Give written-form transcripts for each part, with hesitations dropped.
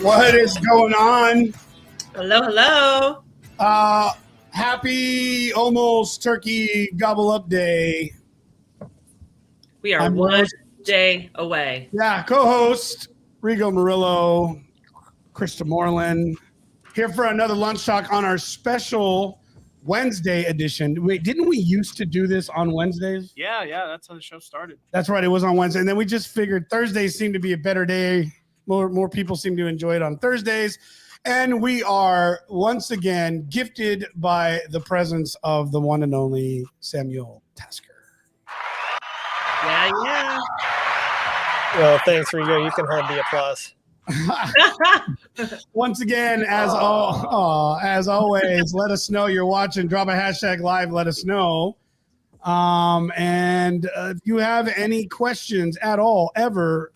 What is going on? Hello, hello. Happy almost turkey gobble up day. We are one day away. Yeah, co-host Rigo Murillo, Krista Moreland, here for another lunch talk on our special Wednesday edition. Wait, didn't we used to do this on Wednesdays? Yeah, that's how the show started. That's right, it was on Wednesday. And then we just figured Thursdays seem to be a better day. More people seem to enjoy it on Thursdays. And we are once again gifted by the presence of the one and only Samuel Tasker. Yeah. Well, thanks, Rigo. You can hold the applause. Once again, as always, let us know you're watching. Drop a hashtag live. Let us know. And if you have any questions at all, ever,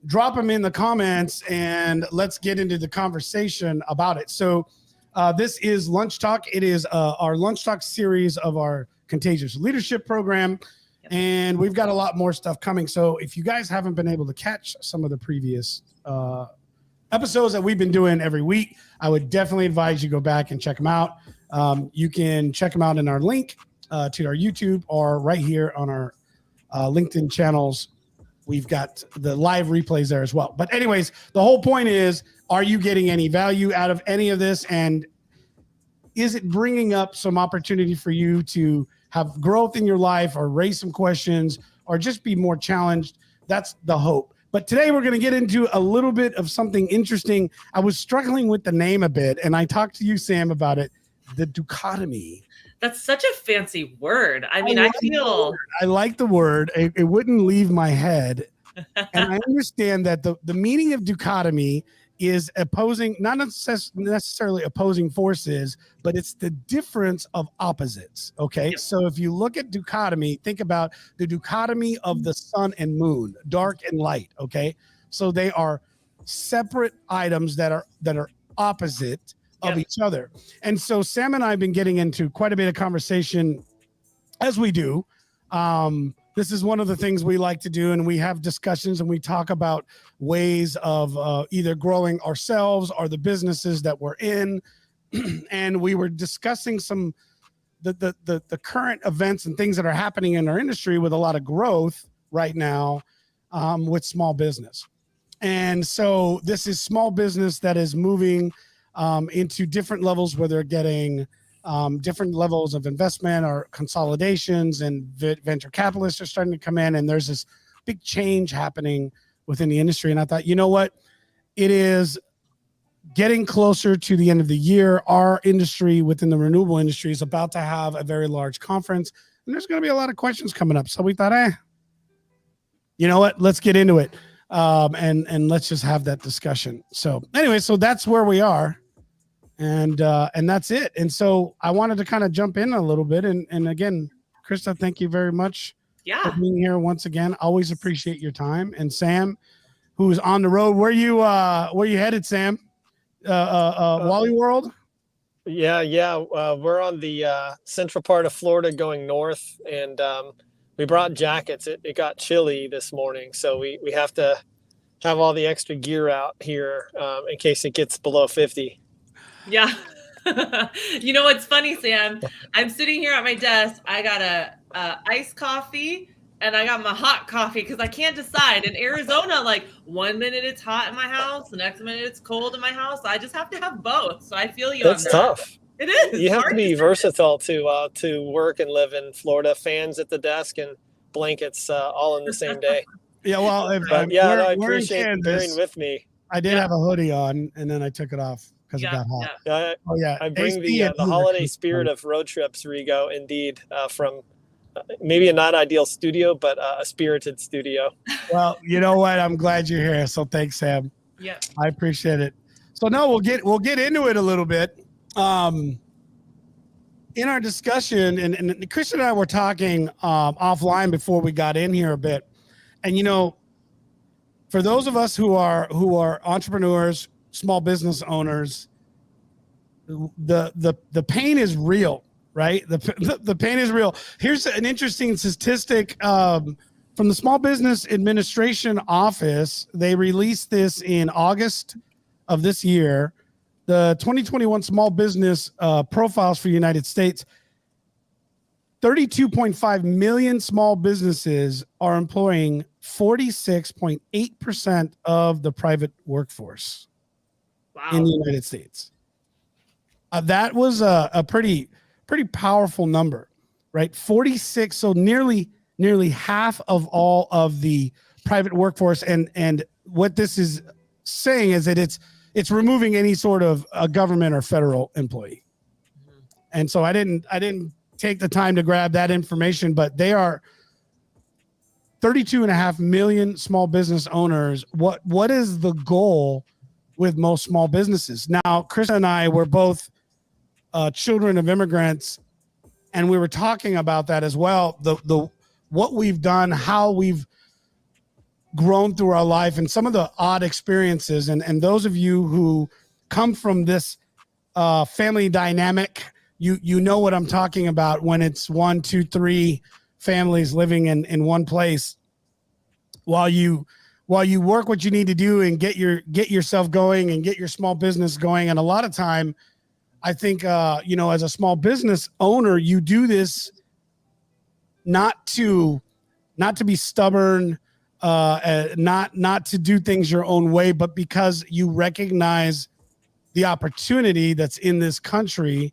drop them in the comments and let's get into the conversation about it. So this is Lunch Talk. It is our Lunch Talk series of our Contagious Leadership program. And we've got a lot more stuff coming. So if you guys haven't been able to catch some of the previous episodes that we've been doing every week, I would definitely advise you go back and check them out. You can check them out in our link to our YouTube or right here on our LinkedIn channels. We've got the live replays there as well. But anyways, the whole point is, are you getting any value out of any of this? And is it bringing up some opportunity for you to have growth in your life or raise some questions or just be more challenged? That's the hope. But today we're going to get into a little bit of something interesting. I was struggling with the name a bit, and I talked to you, Sam, about it, the dichotomy. That's such a fancy word. I mean, I like the word. It wouldn't leave my head. And I understand that the meaning of dichotomy is opposing, not necessarily opposing forces, but it's the difference of opposites. Okay. Yep. So if you look at dichotomy, think about the dichotomy of the sun and moon, dark and light. Okay. So they are separate items that are opposite of each other. And so Sam and I have been getting into quite a bit of conversation, as we do. This is one of the things we like to do, and we have discussions and we talk about ways of either growing ourselves or the businesses that we're in. And we were discussing some the current events and things that are happening in our industry with a lot of growth right now with small business. And so this is small business that is moving into different levels where they're getting different levels of investment or consolidations, and venture capitalists are starting to come in, and there's this big change happening within the industry. And I thought, you know what? It is getting closer to the end of the year. Our industry within the renewable industry is about to have a very large conference, and there's going to be a lot of questions coming up. So we thought, you know what? Let's get into it. And let's just have that discussion. So anyway, so that's where we are. And that's it. And so I wanted to kind of jump in a little bit. And again, Krista, thank you very much for being here once again. Always appreciate your time. And Sam, who is on the road, where you headed, Sam? Wally World? Yeah. We're on the central part of Florida going north, and we brought jackets. It got chilly this morning, so we have to have all the extra gear out here in case it gets below 50. Yeah. You know what's funny, Sam? I'm sitting here at my desk. I got a iced coffee and I got my hot coffee because I can't decide. In Arizona, like 1 minute it's hot in my house, the next minute it's cold in my house. I just have to have both. So I feel you. That's tough. It is. You have to be versatile to work and live in Florida. Fans at the desk and blankets all in the same day. Yeah, well, I appreciate you bearing with me. I did have a hoodie on, and then I took it off because it got hot. I bring the holiday spirit of road trips, Rigo, indeed, from maybe a not ideal studio, but a spirited studio. Well, you know what? I'm glad you're here. So thanks, Sam. Yeah, I appreciate it. So now we'll get into it a little bit. In our discussion, and Chris and I were talking offline before we got in here a bit. And, you know, for those of us who are entrepreneurs, small business owners, the pain is real, right? The pain is real. Here's an interesting statistic from the Small Business Administration Office. They released this in August of this year, the 2021 small business profiles for the United States, 32.5 million small businesses are employing 46.8% of the private workforce in the United States. That was a pretty powerful number, right? 46, so nearly half of all of the private workforce. And what this is saying is that it's removing any sort of a government or federal employee. And so I didn't take the time to grab that information, but they are 32.5 million small business owners. What is the goal with most small businesses? Now, Chris and I were both children of immigrants, and we were talking about that as well. The what we've done, how we've grown through our life, and some of the odd experiences. And those of you who come from this family dynamic, you know what I'm talking about when it's 1, 2, 3 families living in one place while you work what you need to do and get yourself going and get your small business going. And a lot of time, I think, as a small business owner, you do this not to be stubborn, not to do things your own way, but because you recognize the opportunity that's in this country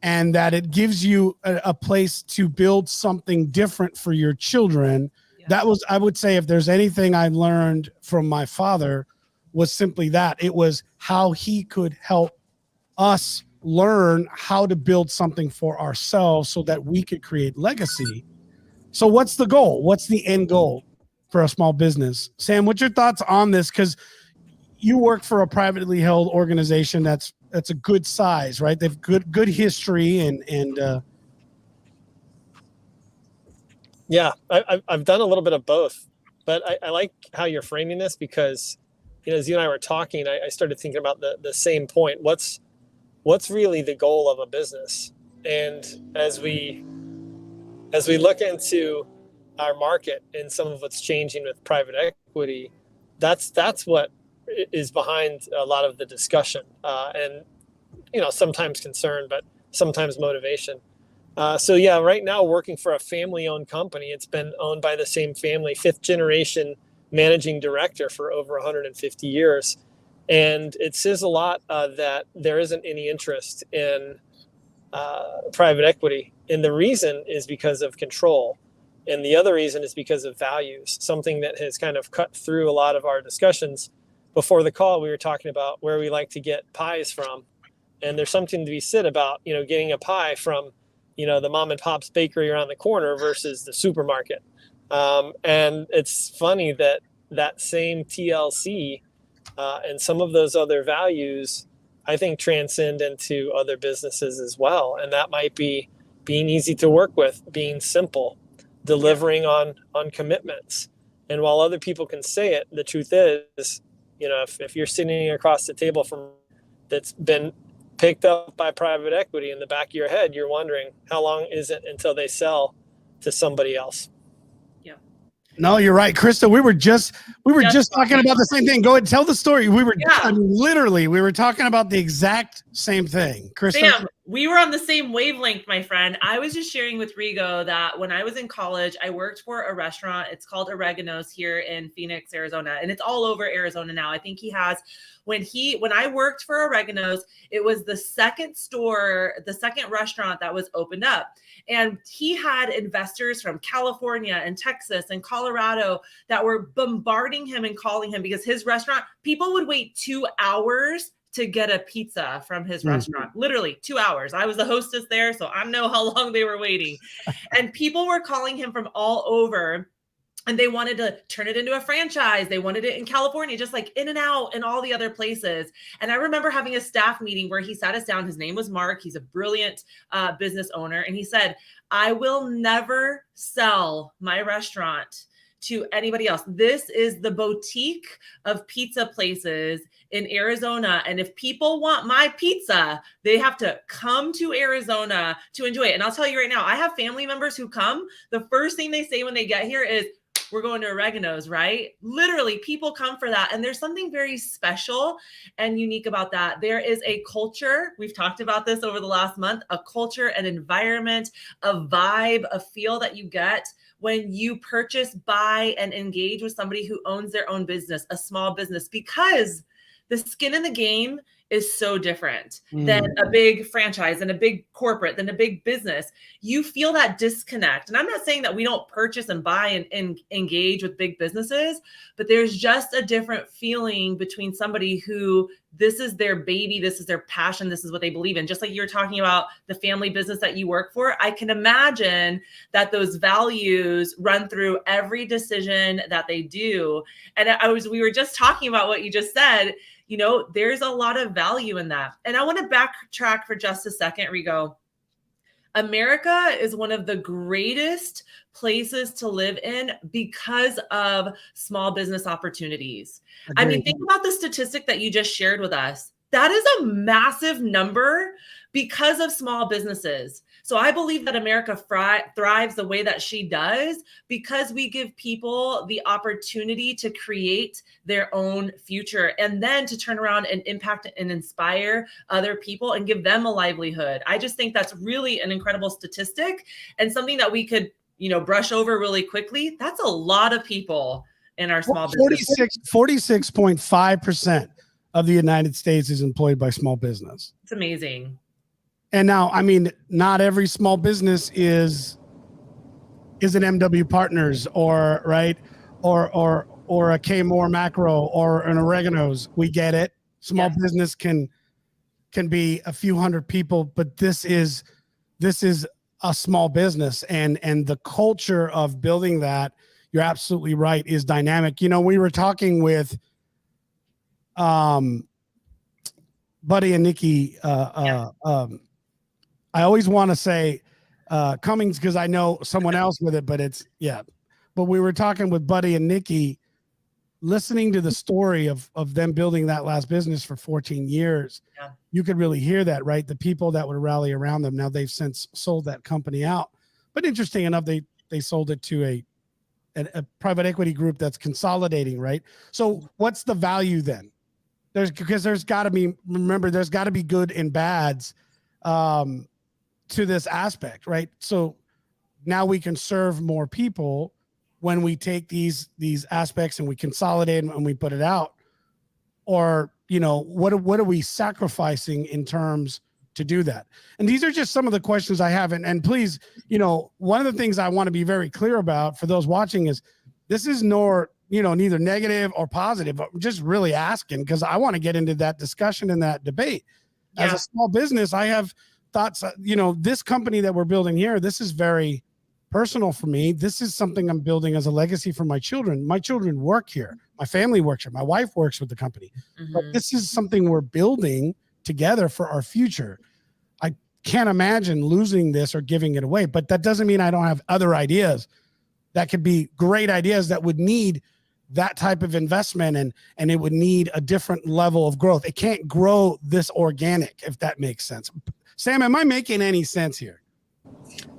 and that it gives you a place to build something different for your children. Yeah. That was, I would say, if there's anything I learned from my father, was simply that. It was how he could help us learn how to build something for ourselves so that we could create legacy. So what's the goal? What's the end goal for a small business? Sam, what's your thoughts on this? Because you work for a privately held organization that's a good size, right? They've good history and yeah, I've done a little bit of both, but I like how you're framing this because, as you and I were talking, I started thinking about the same point. What's really the goal of a business? And as we look into our market and some of what's changing with private equity, that's what is behind a lot of the discussion, and sometimes concern, but sometimes motivation. So yeah, right now working for a family-owned company. It's been owned by the same family, 5th generation managing director for over 150 years. And it says a lot that there isn't any interest in private equity. And the reason is because of control. And the other reason is because of values, something that has kind of cut through a lot of our discussions. Before the call, we were talking about where we like to get pies from. And there's something to be said about, getting a pie from, the mom and pop's bakery around the corner versus the supermarket. And it's funny that same TLC and some of those other values, I think, transcend into other businesses as well. And that might be being easy to work with, being simple, delivering on commitments. And while other people can say it, the truth is, if you're sitting across the table from that's been picked up by private equity, in the back of your head, you're wondering how long is it until they sell to somebody else? No, you're right, Krista. We were just talking about the same thing. Go ahead, tell the story. We were literally we were talking about the exact same thing, Krista. Sam, we were on the same wavelength, my friend. I was just sharing with Rigo that when I was in college, I worked for a restaurant. It's called Oregano's here in Phoenix, Arizona, and it's all over Arizona now. I think he has. When I worked for Oregano's, it was the second restaurant that was opened up. And he had investors from California and Texas and Colorado that were bombarding him and calling him because his restaurant, people would wait 2 hours to get a pizza from his restaurant, literally 2 hours. I was the hostess there, so I know how long they were waiting. And people were calling him from all over. And they wanted to turn it into a franchise. They wanted it in California, just like In-N-Out and all the other places. And I remember having a staff meeting where he sat us down. His name was Mark. He's a brilliant business owner. And he said, I will never sell my restaurant to anybody else. This is the boutique of pizza places in Arizona. And if people want my pizza, they have to come to Arizona to enjoy it. And I'll tell you right now, I have family members who come. The first thing they say when they get here is, we're going to oregano's, right? Literally, people come for that. And there's something very special and unique about that. There is a culture. We've talked about this over the last month, a culture, an environment, a vibe, a feel that you get when you purchase, buy, and engage with somebody who owns their own business, a small business, because the skin in the game is so different than a big franchise and a big corporate, than a big business. You feel that disconnect. And I'm not saying that we don't purchase and buy and engage with big businesses, but there's just a different feeling between somebody who this is their baby, this is their passion, this is what they believe in. Just like you were talking about the family business that you work for, I can imagine that those values run through every decision that they do. And we were just talking about what you just said. You know, there's a lot of value in that. And I want to backtrack for just a second, Rigo. America is one of the greatest places to live in because of small business opportunities. Agreed. I mean, think about the statistic that you just shared with us. That is a massive number because of small businesses. So I believe that America thrives the way that she does because we give people the opportunity to create their own future and then to turn around and impact and inspire other people and give them a livelihood. I just think that's really an incredible statistic and something that we could, you know, brush over really quickly. That's a lot of people in our small business. 46.5% of the United States is employed by small business. It's amazing. And now, I mean, not every small business is an MW Partners or right or a K Moore Macro or an Oregano's. We get it. Small business can be a few hundred people, but this is a small business, and the culture of building that, you're absolutely right, is dynamic. You know, we were talking with Buddy and Nikki. I always want to say Cummings because I know someone else with it, but but we were talking with Buddy and Nikki, listening to the story of them building that last business for 14 years. Yeah. You could really hear that, right? The people that would rally around them. Now they've since sold that company out, but interesting enough, they sold it to a private equity group that's consolidating, right? So what's the value then? There's got to be good and bads to this aspect, right? So now we can serve more people when we take these aspects and we consolidate them and we put it out. Or, you know, what are we sacrificing in terms to do that? And these are just some of the questions I have. And please, you know, one of the things I want to be very clear about for those watching is this is neither negative or positive, but just really asking because I want to get into that discussion and that debate. As a small business, I have thoughts, you know, this company that we're building here, this is very personal for me. This is something I'm building as a legacy for my children. My children work here. My family works here. My wife works with the company. But this is something we're building together for our future. I can't imagine losing this or giving it away, but that doesn't mean I don't have other ideas that could be great ideas that would need that type of investment and it would need a different level of growth. It can't grow this organic, if that makes sense. Sam, am I making any sense here?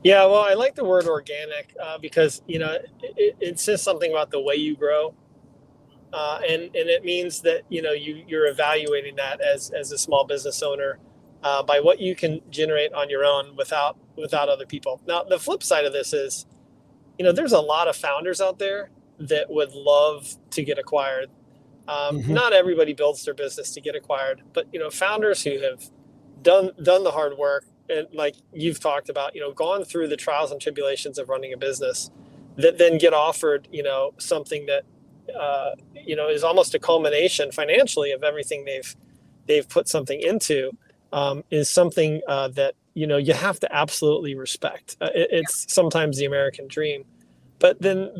Yeah, well, I like the word organic because, you know, it says something about the way you grow. And it means that, you know, you're evaluating that as a small business owner by what you can generate on your own without other people. Now, the flip side of this is, you know, there's a lot of founders out there that would love to get acquired. Not everybody builds their business to get acquired, but, you know, founders who have done the hard work and, like you've talked about, you know, gone through the trials and tribulations of running a business, that then get offered, you know, something that you know, is almost a culmination financially of everything they've put something into, is something that, you know, you have to absolutely respect. It's sometimes the American dream, but then,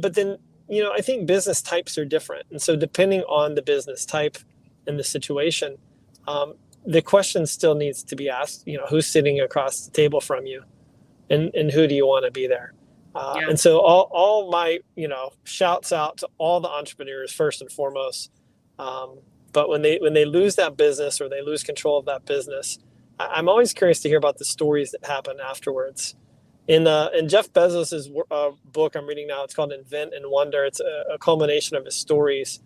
you know, I think business types are different. And so depending on the business type and the situation, the question still needs to be asked, you know, who's sitting across the table from you and who do you want to be there? And so all my, you know, shouts out to all the entrepreneurs first and foremost. But when they lose that business or they lose control of that business, I'm always curious to hear about the stories that happen afterwards. In Jeff Bezos's book I'm reading now, it's called Invent and Wonder. It's a culmination of his stories.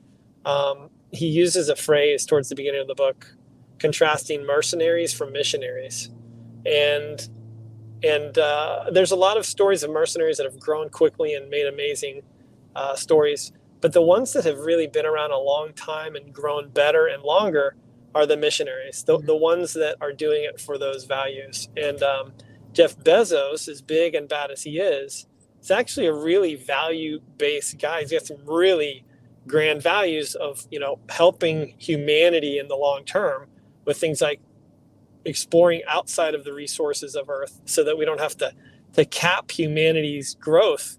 He uses a phrase towards the beginning of the book, contrasting mercenaries from missionaries, and there's a lot of stories of mercenaries that have grown quickly and made amazing stories. But the ones that have really been around a long time and grown better and longer are the missionaries, the ones that are doing it for those values. And Jeff Bezos, as big and bad as he is actually a really value-based guy. He's got some really grand values of, helping humanity in the long term with things like exploring outside of the resources of Earth so that we don't have to cap humanity's growth,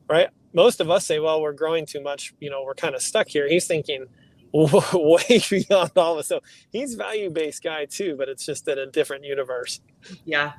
right? Most of us say, well, we're growing too much, we're kind of stuck here. He's thinking way beyond all of us. So he's value-based guy too, but it's just in a different universe. Yeah.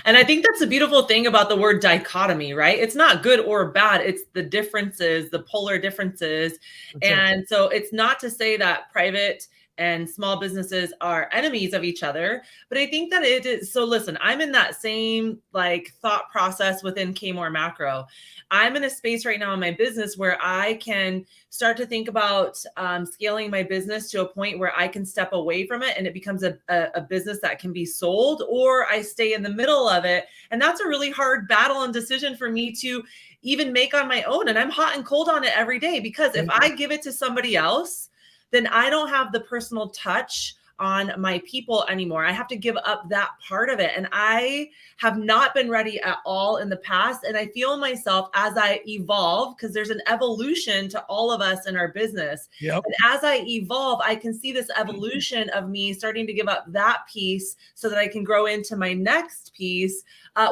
And I think that's the beautiful thing about the word dichotomy, right? It's not good or bad. It's the differences, the polar differences. And so it's not to say that private and small businesses are enemies of each other, but I think that it is. So listen, I'm in that same thought process within Kmore Macro. I'm in a space right now in my business where I can start to think about scaling my business to a point where I can step away from it and it becomes a business that can be sold, or I stay in the middle of it. And that's a really hard battle and decision for me to even make on my own. And I'm hot and cold on it every day, because if I give it to somebody else, then I don't have the personal touch on my people anymore. I have to give up that part of it. And I have not been ready at all in the past. And I feel myself as I evolve, because there's an evolution to all of us in our business. Yep. And as I evolve, I can see this evolution of me starting to give up that piece so that I can grow into my next piece,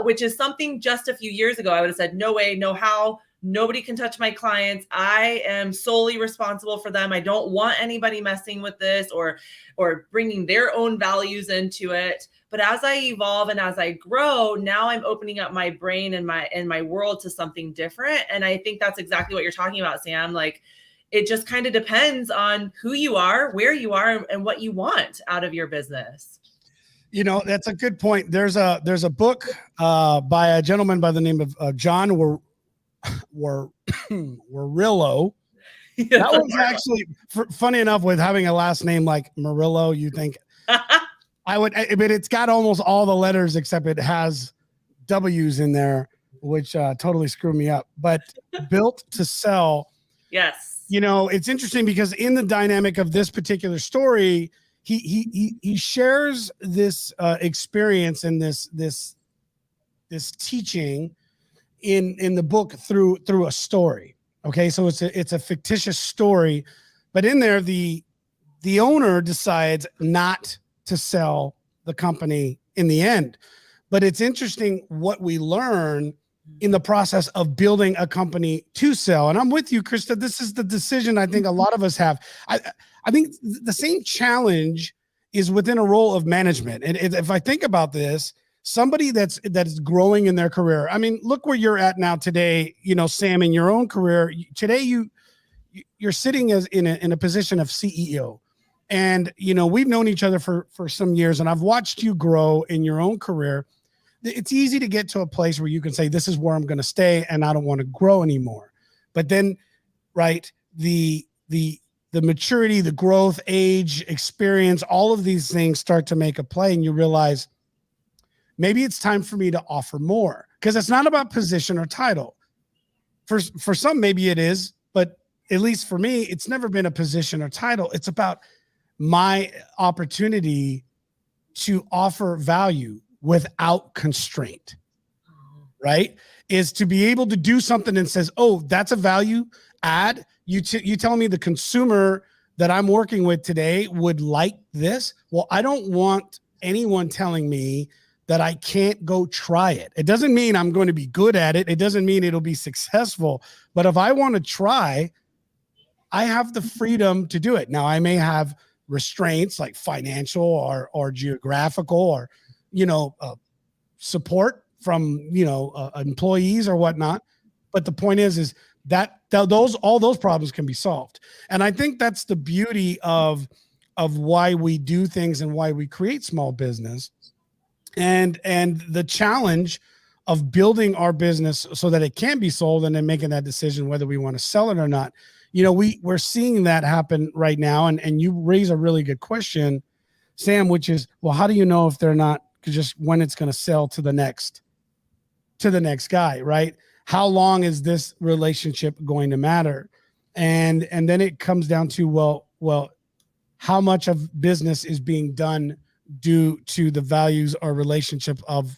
which is something just a few years ago I would have said, no way, no how. Nobody can touch my clients. I am solely responsible for them. I don't want anybody messing with this or bringing their own values into it. But as I evolve and as I grow, now I'm opening up my brain and my world to something different. And I think that's exactly what you're talking about, Sam. It just kind of depends on who you are, where you are, and what you want out of your business. That's a good point. There's a book by a gentleman by the name of John Murillo. That was actually funny enough, with having a last name like Murillo, you think but it's got almost all the letters except it has W's in there, which totally screwed me up. But Built to Sell. Yes. It's interesting because in the dynamic of this particular story, he shares this experience and this teaching in the book through a story. Okay, so it's a fictitious story, but in there the owner decides not to sell the company in the end. But it's interesting what we learn in the process of building a company to sell. And I'm with you, Krista. This is the decision I think a lot of us have. I think the same challenge is within a role of management. And if I think about this, somebody that's growing in their career. I mean, look where you're at now today, Sam, in your own career. Today, you're sitting as in a position of CEO. And, we've known each other for some years, and I've watched you grow in your own career. It's easy to get to a place where you can say, this is where I'm going to stay and I don't want to grow anymore. But then, right, the maturity, the growth, age, experience, all of these things start to make a play, and you realize, maybe it's time for me to offer more, because it's not about position or title. For some, maybe it is, but at least for me, it's never been a position or title. It's about my opportunity to offer value without constraint, right? Is to be able to do something and says, oh, that's a value add. You tell me the consumer that I'm working with today would like this. Well, I don't want anyone telling me that I can't go try it. It doesn't mean I'm going to be good at it. It doesn't mean it'll be successful. But if I want to try, I have the freedom to do it. Now, I may have restraints like financial or geographical or, support from, employees or whatnot. But the point is that all those problems can be solved. And I think that's the beauty of why we do things and why we create small business. And the challenge of building our business so that it can be sold and then making that decision whether we want to sell it or not. You know, we're seeing that happen right now. And you raise a really good question, Sam, which is, well, how do you know if they're not just when it's going to sell to the next guy, right? How long is this relationship going to matter? And then it comes down to, well, how much of business is being done due to the values or relationship of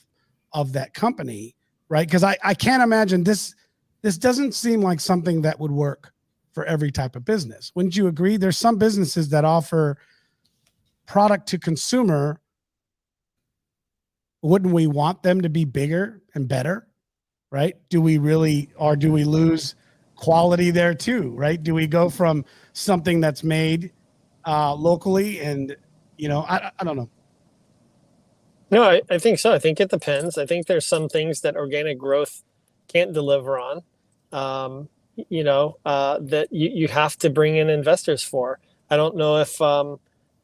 that company, right? Because I can't imagine this doesn't seem like something that would work for every type of business. Wouldn't you agree? There's some businesses that offer product to consumer. Wouldn't we want them to be bigger and better, right? Do we really, or do we lose quality there too, right? Do we go from something that's made locally and, you know, I don't know. No, I think so. I think it depends. I think there's some things that organic growth can't deliver on, that you have to bring in investors for. I don't know if,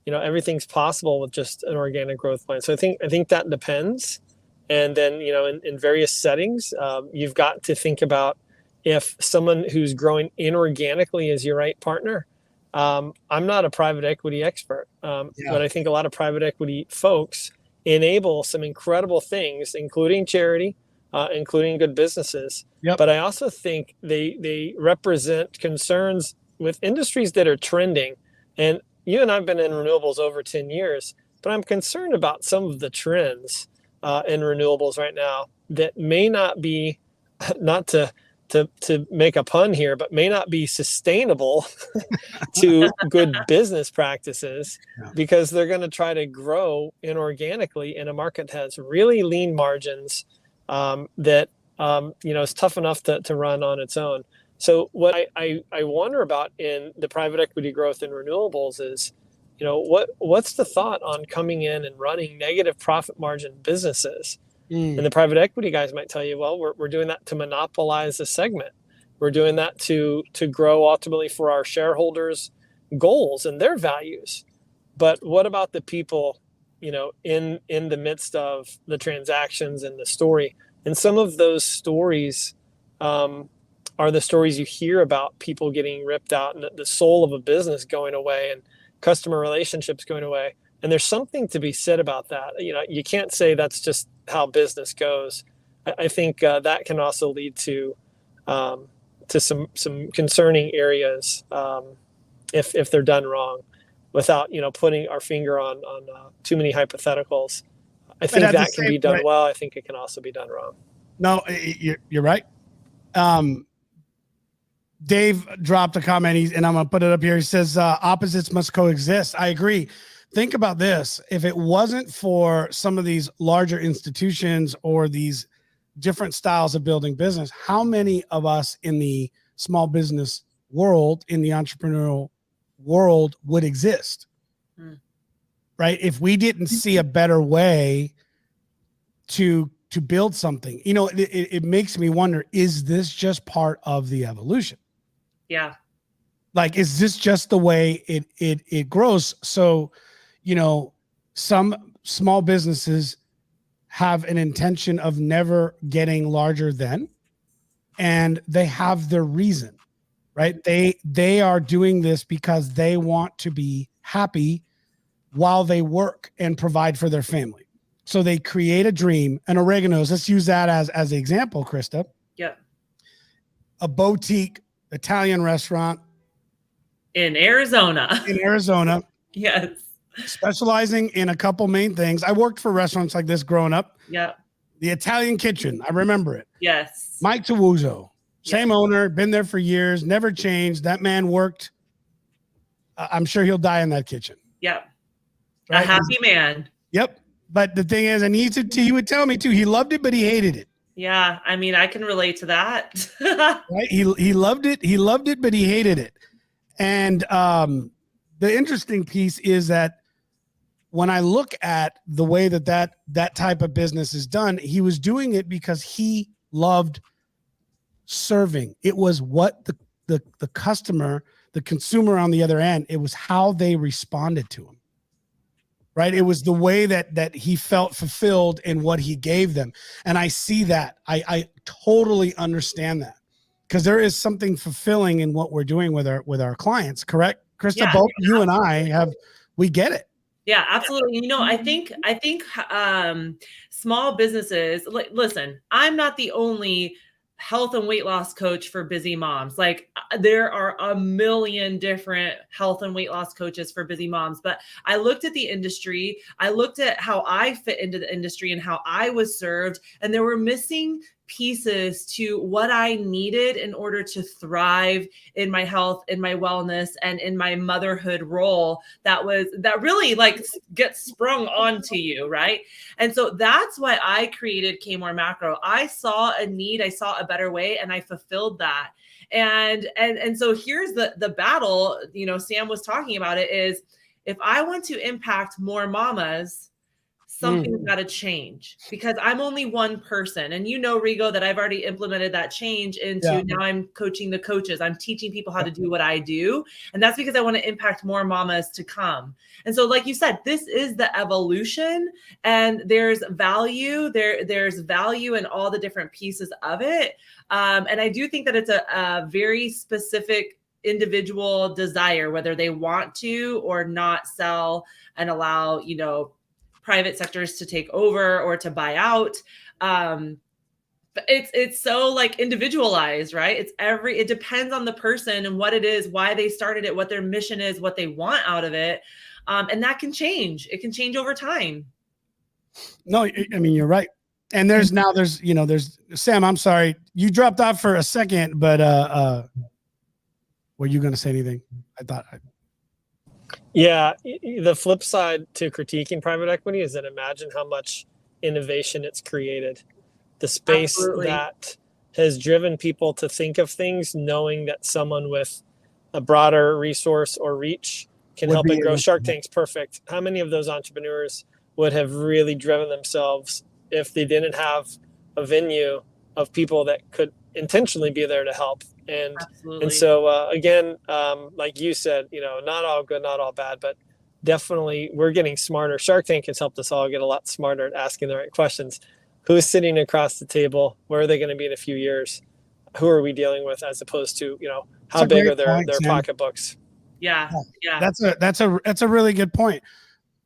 everything's possible with just an organic growth plan. So I think that depends. And then, in various settings, you've got to think about if someone who's growing inorganically is your right partner. I'm not a private equity expert, but I think a lot of private equity folks enable some incredible things, including charity, including good businesses. Yep. But I also think they represent concerns with industries that are trending. And you and I've been in renewables over 10 years, but I'm concerned about some of the trends in renewables right now that may not be, not to make a pun here, but may not be sustainable to good business practices, because they're going to try to grow inorganically in a market that has really lean margins that is tough enough to run on its own. So what I wonder about in the private equity growth in renewables is, what's the thought on coming in and running negative profit margin businesses? And the private equity guys might tell you, well, we're doing that to monopolize a segment. We're doing that to grow ultimately for our shareholders' goals and their values. But what about the people, in the midst of the transactions and the story? And some of those stories are the stories you hear about people getting ripped out and the soul of a business going away and customer relationships going away. And there's something to be said about that. You can't say that's just how business goes. I think that can also lead to some concerning areas if they're done wrong, without putting our finger on too many hypotheticals. I think that can be done well. I think it can also be done wrong. No, you're right. Dave dropped a comment, and I'm going to put it up here. He says opposites must coexist. I agree. Think about this. If it wasn't for some of these larger institutions or these different styles of building business, how many of us in the small business world, in the entrepreneurial world, would exist? Right? If we didn't see a better way to build something, it makes me wonder, is this just part of the evolution? Yeah. Like, is this just the way it grows? So, some small businesses have an intention of never getting larger than, and they have their reason, right? They are doing this because they want to be happy while they work and provide for their family. So they create a dream. And Oregano's, let's use that as an example, Krista. Yeah. A boutique Italian restaurant in Arizona. Yes. Specializing in a couple main things. I worked for restaurants like this growing up. Yeah. The Italian Kitchen. I remember it. Yes. Mike Tawuzo, same owner, been there for years, never changed. That man worked. I'm sure he'll die in that kitchen. Yep. Right? A happy man. Yep. But the thing is, he would tell me too, he loved it, but he hated it. Yeah. I mean, I can relate to that. Right? He loved it. He loved it, but he hated it. And the interesting piece is that when I look at the way that type of business is done, he was doing it because he loved serving. It was what the customer, the consumer on the other end, it was how they responded to him. right? It was the way that he felt fulfilled in what he gave them. And I see that. I totally understand that, because there is something fulfilling in what we're doing with our clients, correct? Krista, Yeah, both you and I we get it. Yeah, absolutely. I think small businesses, listen, I'm not the only health and weight loss coach for busy moms. Like there are a million different health and weight loss coaches for busy moms, but I looked at the industry, I looked at how I fit into the industry and how I was served, and there were missing pieces to what I needed in order to thrive in my health, in my wellness, and in my motherhood role that really like gets sprung onto you, right? And so that's why I created K More Macro. I saw a need, I saw a better way, and I fulfilled that. And so here's the battle, Sam was talking about it, is if I want to impact more mamas, something's got to change, because I'm only one person. And Rigo, that I've already implemented that change into now I'm coaching the coaches. I'm teaching people how to do what I do. And that's because I want to impact more mamas to come. And so, like you said, this is the evolution, and there's value. There's value in all the different pieces of it. And I do think that it's a very specific individual desire, whether they want to or not sell and allow, private sectors to take over or to buy out. It's so like individualized, right? It depends on the person and what it is, why they started it, what their mission is, what they want out of it. And that can change. It can change over time. No, I mean, you're right. And there's Sam, I'm sorry. You dropped off for a second, but were you going to say anything? Yeah, the flip side to critiquing private equity is that imagine how much innovation it's created. The space Absolutely. that has driven people to think of things knowing that someone with a broader resource or reach can help and grow. Shark Tank's perfect. How many of those entrepreneurs would have really driven themselves if they didn't have a venue of people that could intentionally be there to help? And so again, like you said, not all good, not all bad, but definitely we're getting smarter. Shark Tank has helped us all get a lot smarter at asking the right questions. Who's sitting across the table? Where are they going to be in a few years? Who are we dealing with, as opposed to, how big are their pocketbooks? Yeah. That's a really good point.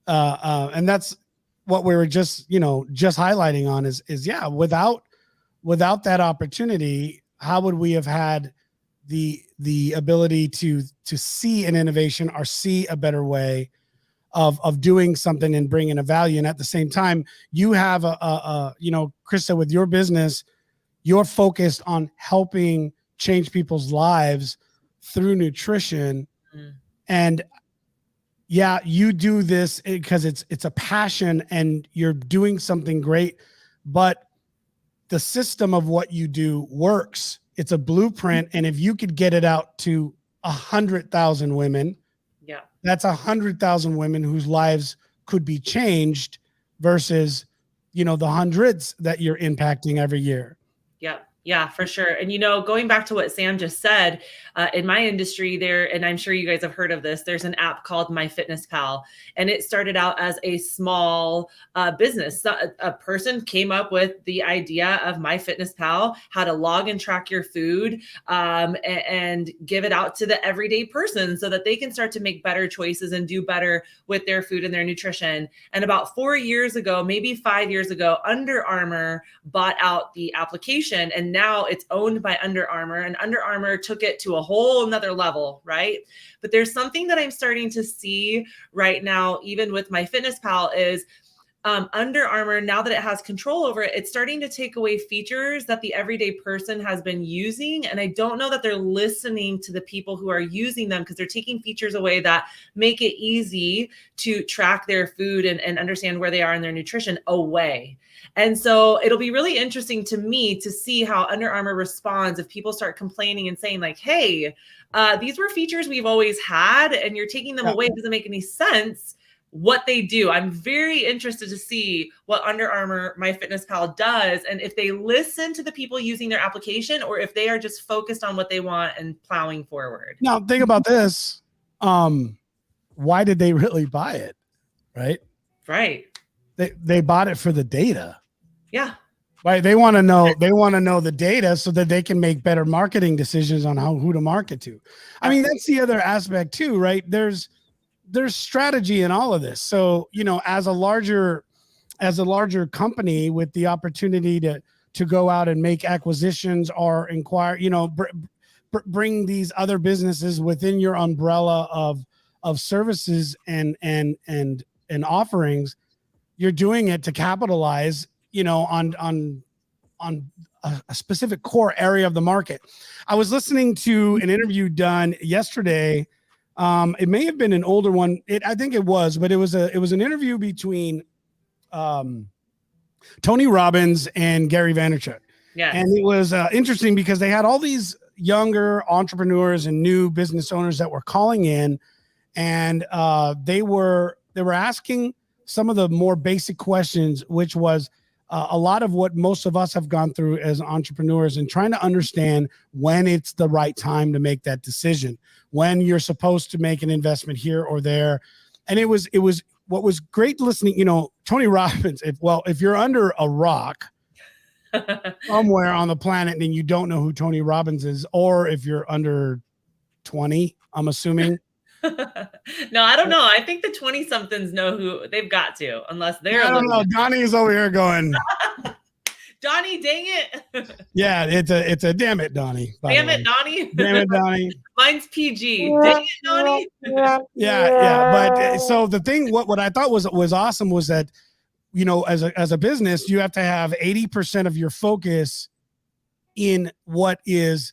And that's what we were just highlighting on is without that opportunity, how would we have had the ability to see an innovation or see a better way of doing something and bringing a value? And at the same time, you have Krista, with your business, you're focused on helping change people's lives through nutrition. And you do this because it's a passion and you're doing something great, but the system of what you do works. It's a blueprint. And if you could get it out to 100,000 women, that's 100,000 women whose lives could be changed versus, the hundreds that you're impacting every year. Yeah, for sure. And, going back to what Sam just said, in my industry there, and I'm sure you guys have heard of this, there's an app called MyFitnessPal, and it started out as a small business. A person came up with the idea of MyFitnessPal, how to log and track your food, and give it out to the everyday person so that they can start to make better choices and do better with their food and their nutrition. And about 4 years ago, maybe 5 years ago, Under Armour bought out the application, and now it's owned by Under Armour, and Under Armour took it to a whole nother level, right? But there's something that I'm starting to see right now, even with MyFitnessPal, is Under Armour, now that it has control over it, it's starting to take away features that the everyday person has been using. And I don't know that they're listening to the people who are using them, because they're taking features away that make it easy to track their food and understand where they are in their nutrition away. And so it'll be really interesting to me to see how Under Armour responds if people start complaining and saying like, hey, these were features we've always had and you're taking them away. It doesn't make any sense what they do. I'm very interested to see what Under Armour MyFitnessPal does, and if they listen to the people using their application or if they are just focused on what they want and plowing forward. Now think about this. Why did they really buy it? Right? Right. They bought it for the data. Yeah. Right. They want to know the data so that they can make better marketing decisions on who to market to. I mean, that's the other aspect too, right? There's strategy in all of this. So, as a larger company with the opportunity to go out and make acquisitions or inquire, bring these other businesses within your umbrella of services and offerings, you're doing it to capitalize, on a specific core area of the market. I was listening to an interview done yesterday. It may have been an older one. I think it was, but it was an interview between Tony Robbins and Gary Vaynerchuk. Yeah. And it was interesting because they had all these younger entrepreneurs and new business owners that were calling in, and they were asking some of the more basic questions, which was a lot of what most of us have gone through as entrepreneurs, and trying to understand when it's the right time to make that decision, when you're supposed to make an investment here or there. And it was what was great listening, Tony Robbins, if you're under a rock somewhere on the planet and you don't know who Tony Robbins is, or if you're under 20, I'm assuming. No, I don't know. I think the 20-somethings know who they've got to, unless they're. I don't know. Donnie's over here going, Donnie, dang it. Yeah, it's a damn it, Donnie. Damn it, Donnie. Damn it, Donnie. Mine's PG. Dang it, Donnie. Yeah. But so the thing, what I thought was awesome was that, as a business, you have to have 80% of your focus in what is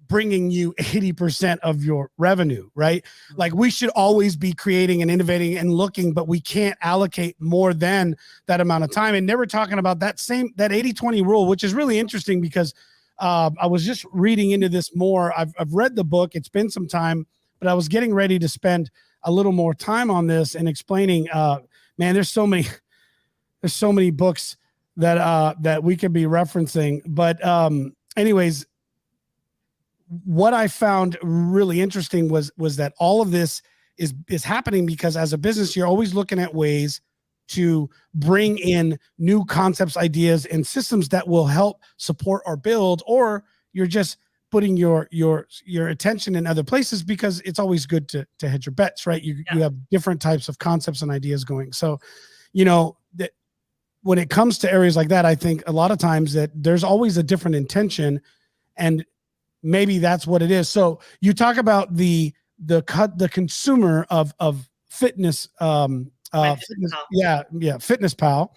bringing you 80% of your revenue, right? Like, we should always be creating and innovating and looking, but we can't allocate more than that amount of time. And never talking about that 80-20 rule, which is really interesting because I was just reading into this more. I've read the book. It's been some time, but I was getting ready to spend a little more time on this and explaining, man, there's so many books that we could be referencing. But anyways, what I found really interesting was that all of this is happening because as a business, you're always looking at ways to bring in new concepts, ideas, and systems that will help support or build, or you're just putting your attention in other places because it's always good to hedge your bets, right? You have different types of concepts and ideas going. So, that when it comes to areas like that, I think a lot of times that there's always a different intention, and maybe that's what it is. So you talk about the consumer of fitness, Fitness Pal,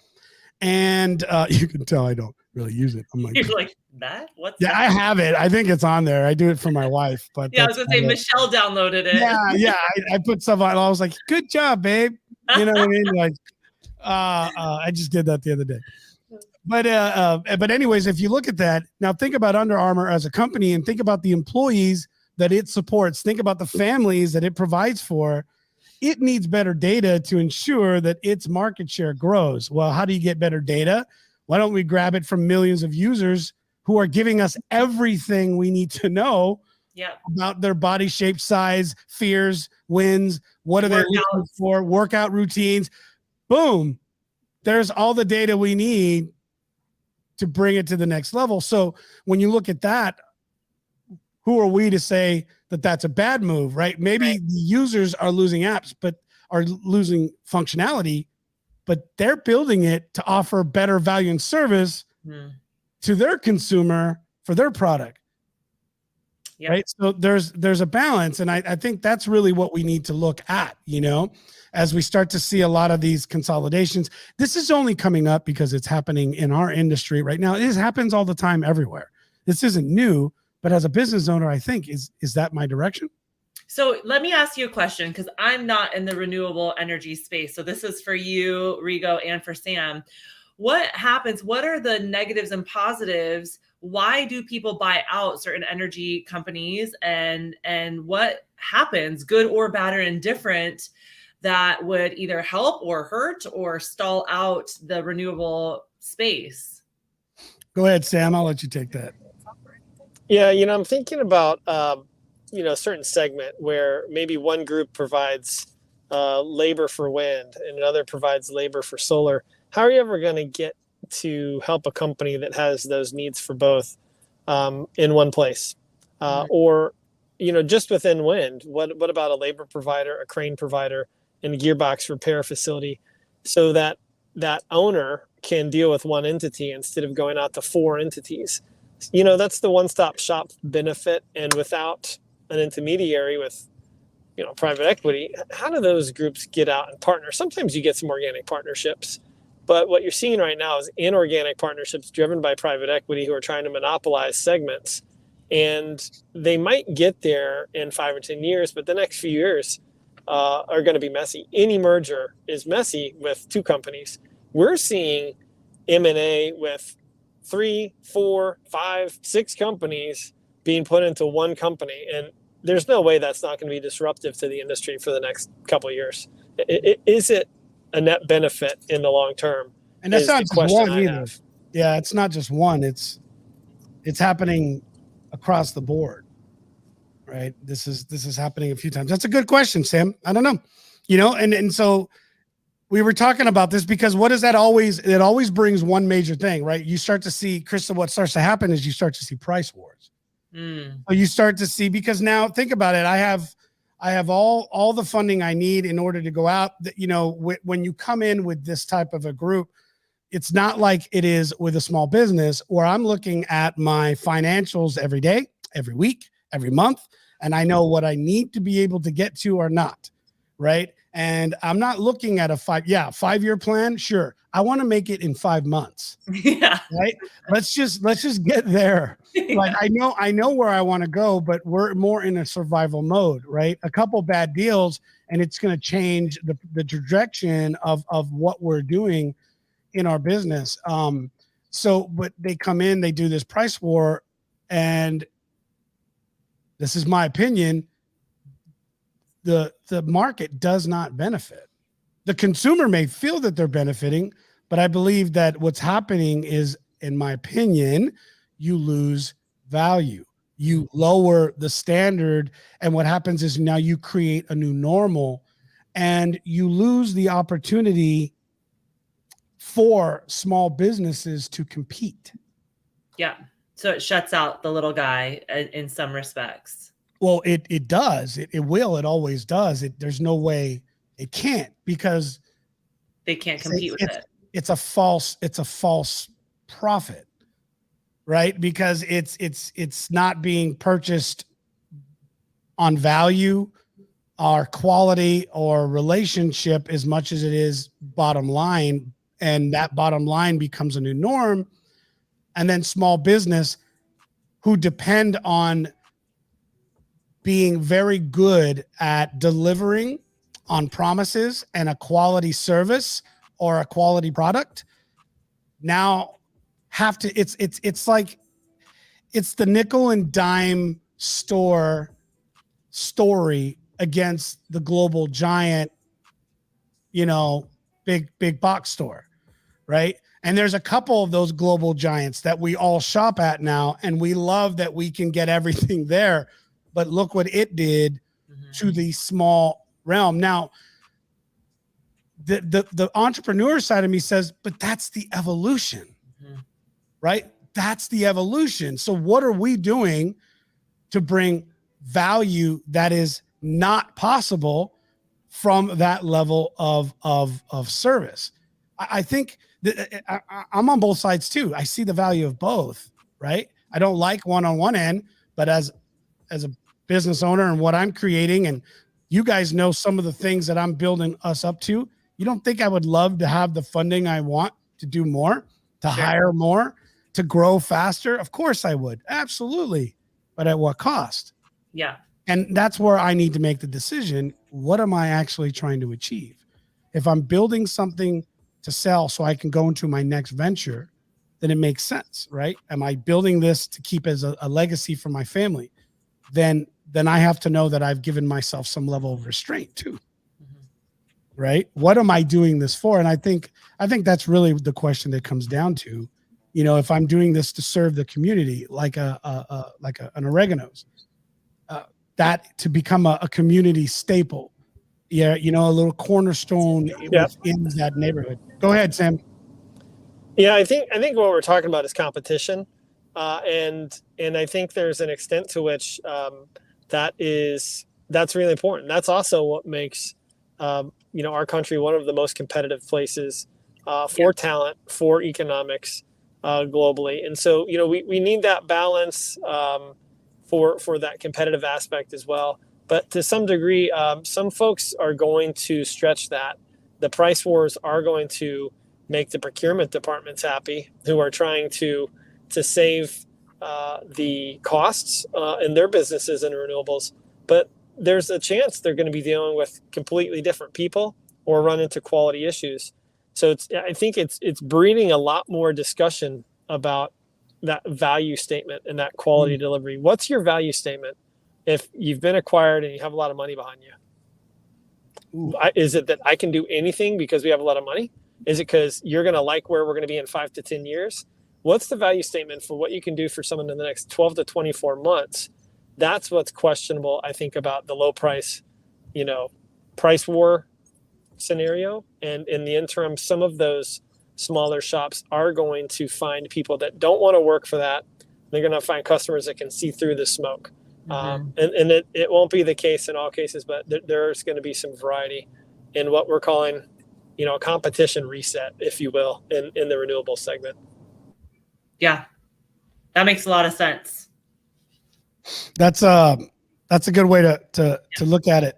and you can tell I don't really use it. I'm like, you're like that? What's that? I have it. I think it's on there. I do it for my wife, but I was gonna say Michelle downloaded it. Yeah. I put stuff on. I was like, good job, babe. You know what I mean? Like, I just did that the other day. But anyways, if you look at that, now think about Under Armour as a company and think about the employees that it supports. Think about the families that it provides for. It needs better data to ensure that its market share grows. Well, how do you get better data? Why don't we grab it from millions of users who are giving us everything we need to know about their body shape, size, fears, wins, what are they looking for, workout routines. Boom. There's all the data we need to bring it to the next level. So when you look at that, who are we to say that that's a bad move, right? Maybe the users are losing apps, but are losing functionality, but they're building it to offer better value and service to their consumer for their product. Right. So there's a balance. And I think that's really what we need to look at, as we start to see a lot of these consolidations. This is only coming up because it's happening in our industry right now. It happens all the time everywhere. This isn't new, but as a business owner, I think, is that my direction? So let me ask you a question, because I'm not in the renewable energy space. So this is for you, Rigo, and for Sam. What happens? What are the negatives and positives? Why do people buy out certain energy companies? And what happens, good or bad or indifferent, that would either help or hurt or stall out the renewable space? Go ahead, Sam. I'll let you take that. Yeah, I'm thinking about a certain segment where maybe one group provides labor for wind and another provides labor for solar, how are you ever going to get to help a company that has those needs for both in one place? Or, just within wind, what about a labor provider, a crane provider, and a gearbox repair facility, so that that owner can deal with one entity instead of going out to 4 entities? That's the one-stop shop benefit. And without an intermediary with, private equity, how do those groups get out and partner? Sometimes you get some organic partnerships, but what you're seeing right now is inorganic partnerships driven by private equity who are trying to monopolize segments. And they might get there in 5 or 10 years, but the next few years are going to be messy. Any merger is messy with 2 companies. We're seeing M&A with 3, 4, 5, 6 companies being put into one company. And there's no way that's not going to be disruptive to the industry for the next couple of years. Is it a net benefit in the long term? And that's not just one either. Yeah, it's not just one. It's happening across the board, right? This is happening a few times. That's a good question, Sam. I don't know, and so we were talking about this because what does that always? It always brings one major thing, right? You start to see, Krista, what starts to happen is you start to see price wars. So you start to see, because now think about it. I have all the funding I need in order to go out. When you come in with this type of a group, it's not like it is with a small business where I'm looking at my financials every day, every week, every month, and I know what I need to be able to get to or not, right? And I'm not looking at a 5-year plan. Sure, I want to make it in 5 months. Yeah. Right. Let's just get there. Like I know where I want to go, but we're more in a survival mode, right? A couple bad deals, and it's going to change the direction of what we're doing in our business. But they come in, they do this price war, and this is my opinion. The market does not benefit. The consumer may feel that they're benefiting, but I believe that what's happening is, in my opinion, you lose value. You lower the standard, and what happens is now you create a new normal, and you lose the opportunity for small businesses to compete. Yeah. So it shuts out the little guy in some respects. Well, it does. It will. It always does. There's no way it can't, because they can't compete with it. It's a false profit, right? Because it's not being purchased on value or quality or relationship as much as it is bottom line. And that bottom line becomes a new norm. And then small business who depend on being very good at delivering on promises and a quality service or a quality product now have to, it's like, it's the nickel and dime store story against the global giant, big box store, right? And there's a couple of those global giants that we all shop at now, and we love that we can get everything there. But look what it did to the small realm. Now, the entrepreneur side of me says, but that's the evolution, right? That's the evolution. So what are we doing to bring value that is not possible from that level of service? I think that I'm on both sides too. I see the value of both, right? I don't like one on one end, but as a business owner and what I'm creating, and you guys know some of the things that I'm building us up to, you don't think I would love to have the funding I want to do more, to hire more, to grow faster? Of course I would. Absolutely. But at what cost? Yeah. And that's where I need to make the decision. What am I actually trying to achieve? If I'm building something to sell so I can go into my next venture, then it makes sense, right? Am I building this to keep as a legacy for my family? Then I have to know that I've given myself some level of restraint too, right? What am I doing this for? And I think that's really the question that comes down to, if I'm doing this to serve the community, like an Oregano's, that to become a community staple, yeah, you know, a little cornerstone within that neighborhood. Go ahead, Sam. Yeah, I think what we're talking about is competition, and I think there's an extent to which that's really important. That's also what makes our country one of the most competitive places for talent, for economics globally. And so we need that balance for that competitive aspect as well. But to some degree, some folks are going to stretch that. The price wars are going to make the procurement departments happy, who are trying to save the costs in their businesses in renewables. But there's a chance they're going to be dealing with completely different people or run into quality issues. So I think it's breeding a lot more discussion about that value statement and that quality delivery. What's your value statement if you've been acquired and you have a lot of money behind you? Is it that I can do anything because we have a lot of money? Is it because you're going to like where we're going to be in 5 to 10 years? What's the value statement for what you can do for someone in the next 12 to 24 months? That's what's questionable, I think, about the low price, price war scenario. And in the interim, some of those smaller shops are going to find people that don't want to work for that. They're going to find customers that can see through the smoke. And it won't be the case in all cases, but there's going to be some variety in what we're calling, a competition reset, if you will, in the renewable segment. Yeah, that makes a lot of sense. That's a good way to look at it.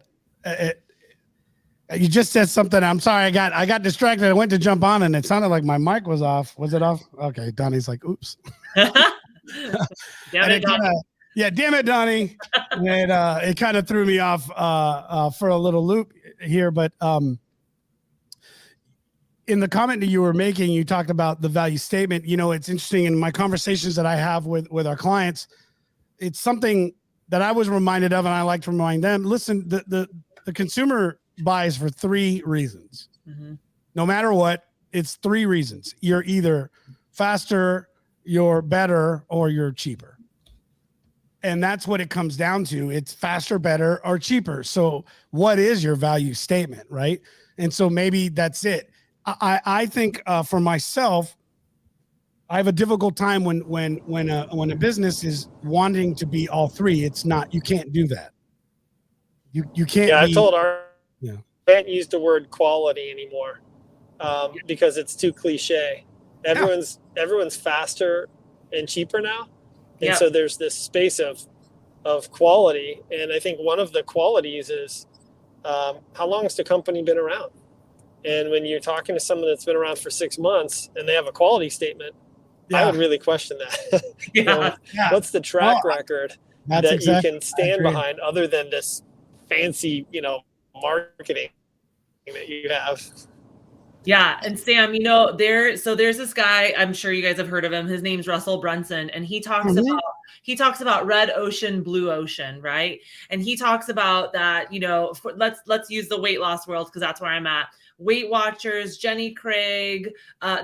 You just said something. I'm sorry, I got distracted. I went to jump on and it sounded like my mic was off. Was it off? Okay, Donnie's like, oops. Damn it, Donnie. Damn it, Donnie. It kind of threw me off for a little loop here, but in the comment that you were making, you talked about the value statement. It's interesting in my conversations that I have with our clients. It's something that I was reminded of, and I like to remind them. Listen, the consumer buys for 3 reasons. No matter what, it's 3 reasons. You're either faster, you're better, or you're cheaper. And that's what it comes down to. It's faster, better, or cheaper. So what is your value statement, right? And so maybe that's it. I think for myself, I have a difficult time when a business is wanting to be all 3. It's not. You can't do that. You can't. Yeah, I told our can't use the word quality anymore because it's too cliche. Everyone's faster and cheaper now. And so there's this space of quality. And I think one of the qualities is how long has the company been around? And when you're talking to someone that's been around for 6 months and they have a quality statement, I would really question that. What's the track record that you can stand behind other than this fancy, marketing that you have? Yeah. And Sam, there's this guy, I'm sure you guys have heard of him. His name's Russell Brunson. And he talks about red ocean, blue ocean, right? And he talks about that, let's use the weight loss world because that's where I'm at. Weight Watchers, Jenny Craig,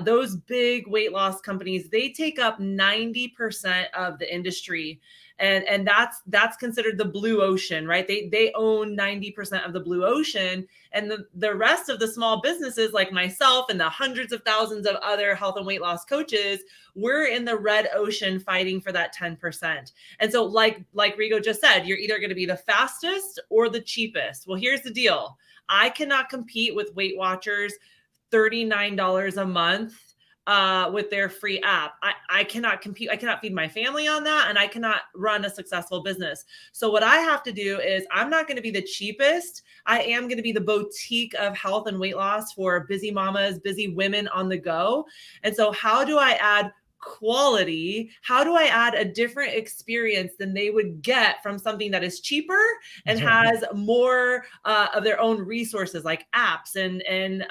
those big weight loss companies, they take up 90% of the industry. And that's considered the blue ocean, right? They own 90% of the blue ocean. And the rest of the small businesses like myself and the hundreds of thousands of other health and weight loss coaches, we're in the red ocean fighting for that 10%. And so like Rigo just said, you're either going to be the fastest or the cheapest. Well, here's the deal. I cannot compete with Weight Watchers $39 a month with their free app. I cannot compete. I cannot feed my family on that. And I cannot run a successful business. So what I have to do is I'm not going to be the cheapest. I am going to be the boutique of health and weight loss for busy mamas, busy women on the go. And so how do I add quality? How do I add a different experience than they would get from something that is cheaper and has more of their own resources like apps and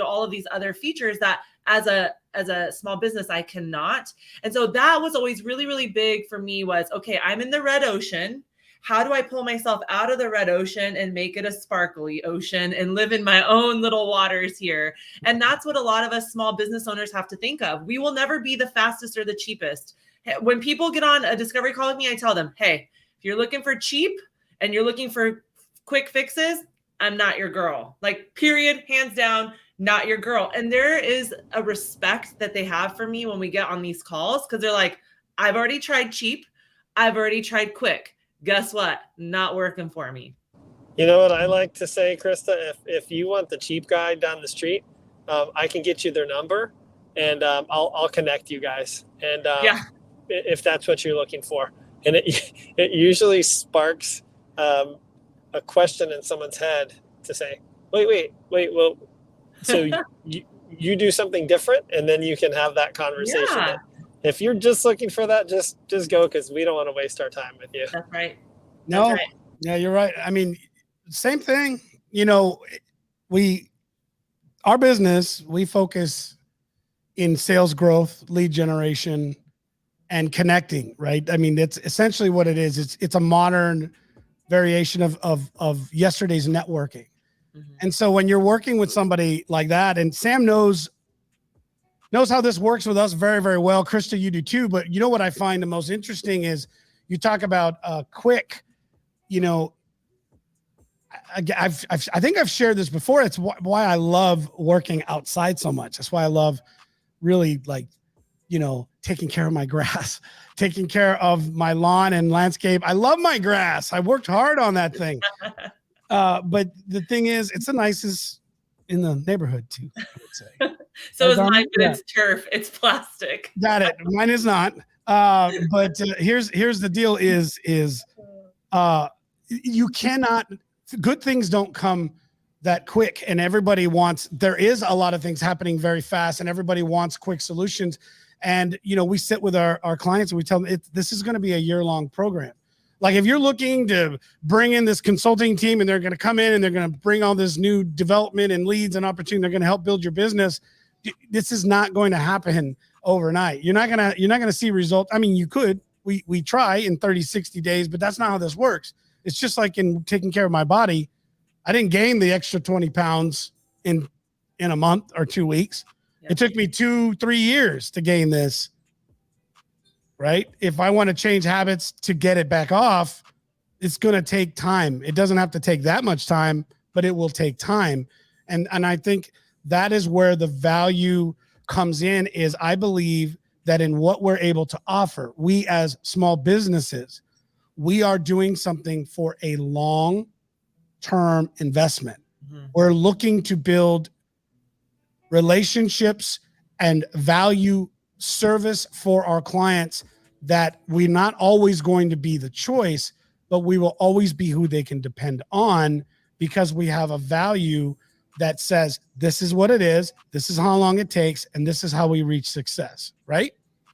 all of these other features that as a small business I cannot. And so that was always really, really big for me was, okay, I'm in the red ocean. How do I pull myself out of the red ocean and make it a sparkly ocean and live in my own little waters here? And that's what a lot of us small business owners have to think of. We will never be the fastest or the cheapest. When people get on a discovery call with me, I tell them, hey, if you're looking for cheap and you're looking for quick fixes, I'm not your girl. Like, period, hands down, not your girl. And there is a respect that they have for me when we get on these calls, because they're like, I've already tried cheap. I've already tried quick. Guess what? Not working for me. You know what I like to say, Krista? If you want the cheap guy down the street, I can get you their number, and I'll connect you guys. And if that's what you're looking for, and it usually sparks a question in someone's head to say, wait. Well, so you do something different, and then you can have that conversation. Yeah. If you're just looking for that, just go, because we don't want to waste our time with you. That's right. No, That's right. yeah, you're right. I mean, same thing. You know, our business, we focus in sales growth, lead generation, and connecting, right? I mean, it's essentially what it is. It's a modern variation of yesterday's networking. Mm-hmm. And so when you're working with somebody like that, and Sam knows how this works with us very, very well. Krista, you do too. But you know what I find the most interesting is you talk about quick, you know, I think I've shared this before. It's why I love working outside so much. That's why I love really, like, you know, taking care of my grass, taking care of my lawn and landscape. I love my grass. I worked hard on that thing. But the thing is, it's the nicest in the neighborhood too, I would say. So is mine, but it's turf. It's plastic. Got it. Mine is not. But here's the deal is you cannot, good things don't come that quick, and there is a lot of things happening very fast, and everybody wants quick solutions. And, you know, we sit with our clients and we tell them this is going to be a year-long program. Like, if you're looking to bring in this consulting team and they're going to come in and they're going to bring all this new development and leads and opportunity, they're going to help build your business. This is not going to happen overnight. You're not going to see results. I mean, you could, we try in 30, 60 days, but that's not how this works. It's just like in taking care of my body. I didn't gain the extra 20 pounds in a month or 2 weeks. Yep. It took me 2-3 years to gain this. Right? If I want to change habits to get it back off, it's going to take time. It doesn't have to take that much time, but it will take time. And I think that is where the value comes in, is I believe that in what we're able to offer, we as small businesses, we are doing something for a long-term investment. Mm-hmm. We're looking to build relationships and value service for our clients, that we're not always going to be the choice, but we will always be who they can depend on, because we have a value that says, this is what it is, this is how long it takes, and this is how we reach success, right?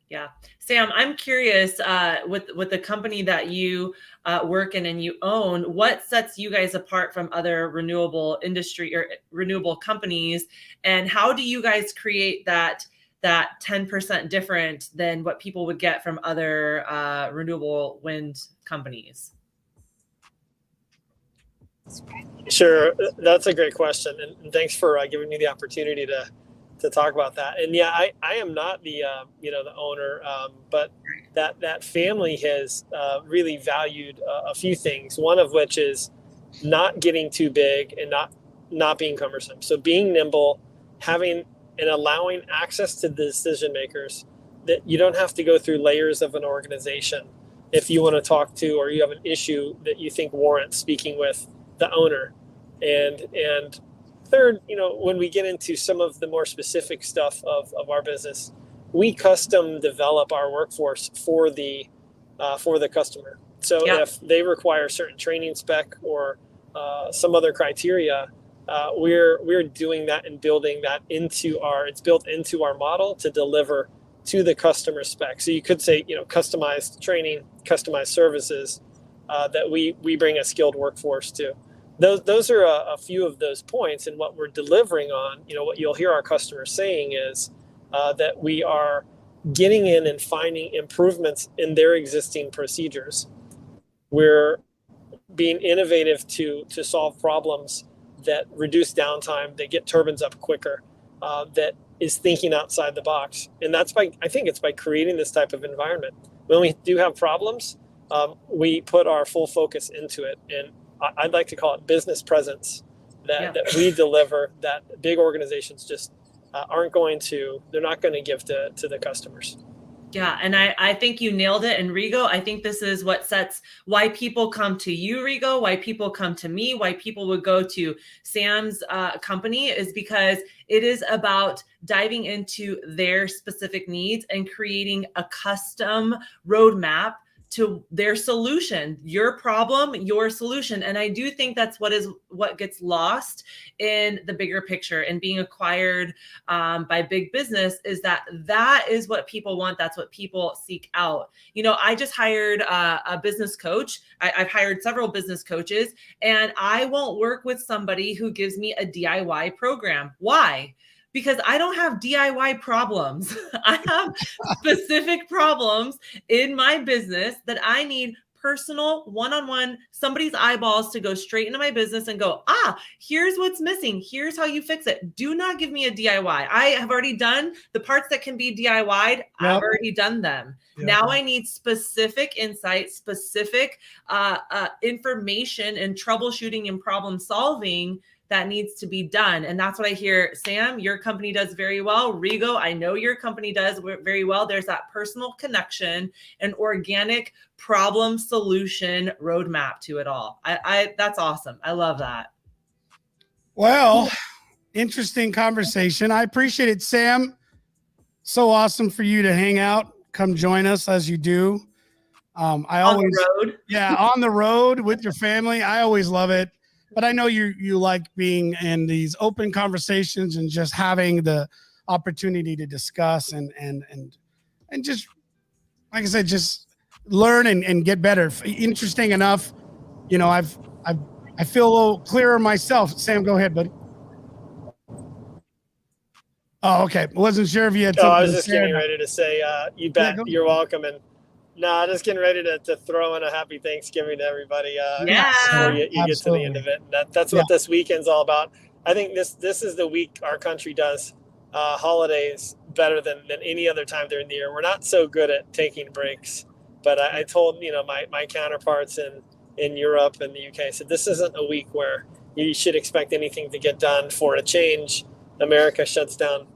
Yeah. Sam, I'm curious, with the company that you work in and you own, what sets you guys apart from other renewable industry or renewable companies, and how do you guys create that 10% different than what people would get from other renewable wind companies? Sure. That's a great question. And thanks for giving me the opportunity to talk about that. And yeah, I am not the owner, but that family has really valued a few things. One of which is not getting too big and not being cumbersome. So being nimble, having and allowing access to the decision makers, that you don't have to go through layers of an organization if you want to talk to, or you have an issue that you think warrants speaking with the owner. And third, when we get into some of the more specific stuff of our business, we custom develop our workforce for the customer. So if they require certain training spec or some other criteria, we're doing that and building that it's built into our model to deliver to the customer spec. So you could say, customized training, customized services that we bring a skilled workforce to. Those are a few of those points. And what we're delivering on, what you'll hear our customers saying is that we are getting in and finding improvements in their existing procedures. We're being innovative to solve problems that reduce downtime, that get turbines up quicker, that is thinking outside the box. And I think it's by creating this type of environment. When we do have problems, we put our full focus into it. And I'd like to call it business presence. that we deliver that big organizations just they're not going to give to the customers. Yeah. And I think you nailed it. And Rigo, I think this is what sets why people come to you, Rigo, why people come to me, why people would go to Sam's company, is because it is about diving into their specific needs and creating a custom roadmap to their solution, your problem, your solution. And I do think that's what gets lost in the bigger picture and being acquired by big business, is that is what people want. That's what people seek out. I just hired a business coach. I've hired several business coaches, and I won't work with somebody who gives me a DIY program. Why? Because I don't have DIY problems. I have specific problems in my business that I need personal one-on-one, somebody's eyeballs to go straight into my business and go, here's what's missing. Here's how you fix it. Do not give me a DIY. I have already done the parts that can be DIY'd. Yep. I've already done them. Yep. Now I need specific insight, specific information and troubleshooting and problem solving that needs to be done. And that's what I hear, Sam, your company does very well. Rigo, I know your company does very well. There's that personal connection and organic problem solution roadmap to it all. That's awesome. I love that. Well, interesting conversation. I appreciate it, Sam. So awesome for you to hang out. Come join us as you do. On the road. Yeah, on the road with your family. I always love it. But I know you like being in these open conversations and just having the opportunity to discuss and just, like I said, just learn and get better. Interesting enough, I feel a little clearer myself. Sam, go ahead, buddy. Oh, okay. I wasn't sure if you had something. I was just getting ready to say, you bet. You're welcome. And just getting ready to throw in a happy Thanksgiving to everybody. Before you get to the end of it. That's what this weekend's all about. I think this is the week our country does holidays better than any other time during the year. We're not so good at taking breaks, but I told my counterparts in Europe and the UK, I said this isn't a week where you should expect anything to get done. For a change, America shuts down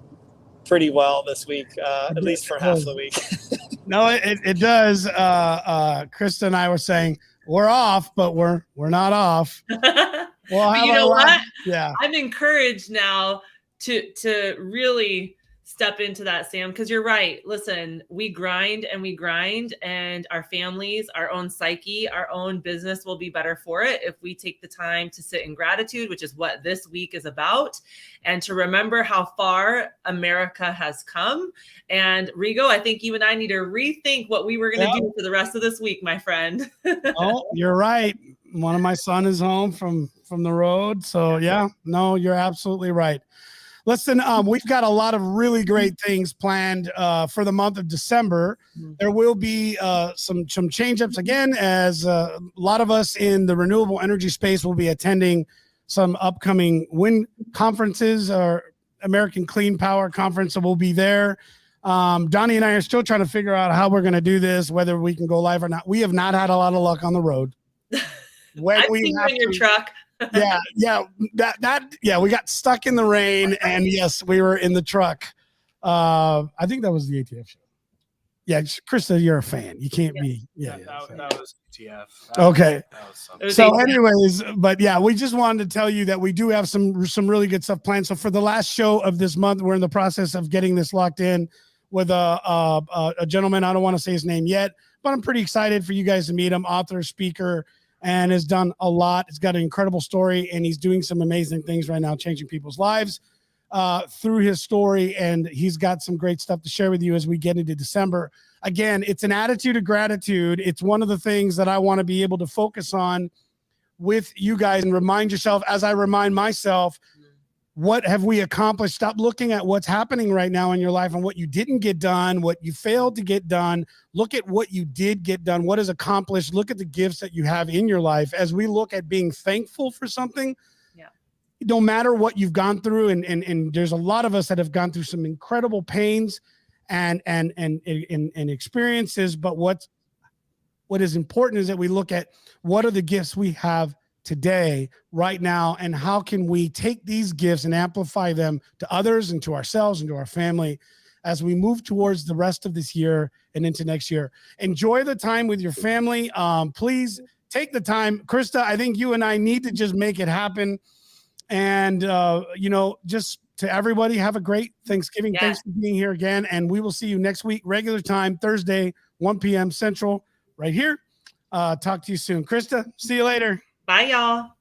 pretty well this week, at least for half the week. No, it does. Krista and I were saying we're off, but we're not off. Well, you know what? Yeah, I'm encouraged now to really step into that, Sam, because you're right. Listen, we grind, and our families, our own psyche, our own business will be better for it if we take the time to sit in gratitude, which is what this week is about, and to remember how far America has come. And Rigo, I think you and I need to rethink what we were going to do for the rest of this week, my friend. Oh, you're right. One of my son is home from the road. So you're absolutely right. Listen, we've got a lot of really great things planned for the month of December. There will be some change-ups again, as a lot of us in the renewable energy space will be attending some upcoming wind conferences or American Clean Power Conference. So we'll be there. Donnie and I are still trying to figure out how we're going to do this, whether we can go live or not. We have not had a lot of luck on the road. I've seen you in your truck. We got stuck in the rain, and yes, we were in the truck. I think that was the ATF show. Yeah, Krista, you're a fan. You can't be. That was ATF. Okay. So anyways, but we just wanted to tell you that we do have some really good stuff planned. So for the last show of this month, we're in the process of getting this locked in with a gentleman. I don't want to say his name yet, but I'm pretty excited for you guys to meet him. Author, speaker, and has done a lot. He's got an incredible story, and he's doing some amazing things right now, changing people's lives through his story. And he's got some great stuff to share with you as we get into December. Again, it's an attitude of gratitude. It's one of the things that I want to be able to focus on with you guys and remind yourself, as I remind myself, what have we accomplished? Stop looking at what's happening right now in your life and what you didn't get done, what you failed to get done. Look at what you did get done, what is accomplished. Look at the gifts that you have in your life. As we look at being thankful for something, no matter what you've gone through, and there's a lot of us that have gone through some incredible pains and experiences, but what is important is that we look at what are the gifts we have today, right now, and how can we take these gifts and amplify them to others and to ourselves and to our family as we move towards the rest of this year and into next year. Enjoy the time with your family. Please take the time. Krista, I think you and I need to just make it happen. And, just to everybody, have a great Thanksgiving. Yeah. Thanks for being here again. And we will see you next week, regular time, Thursday, 1 p.m. Central, right here. Talk to you soon. Krista, see you later. Bye, y'all.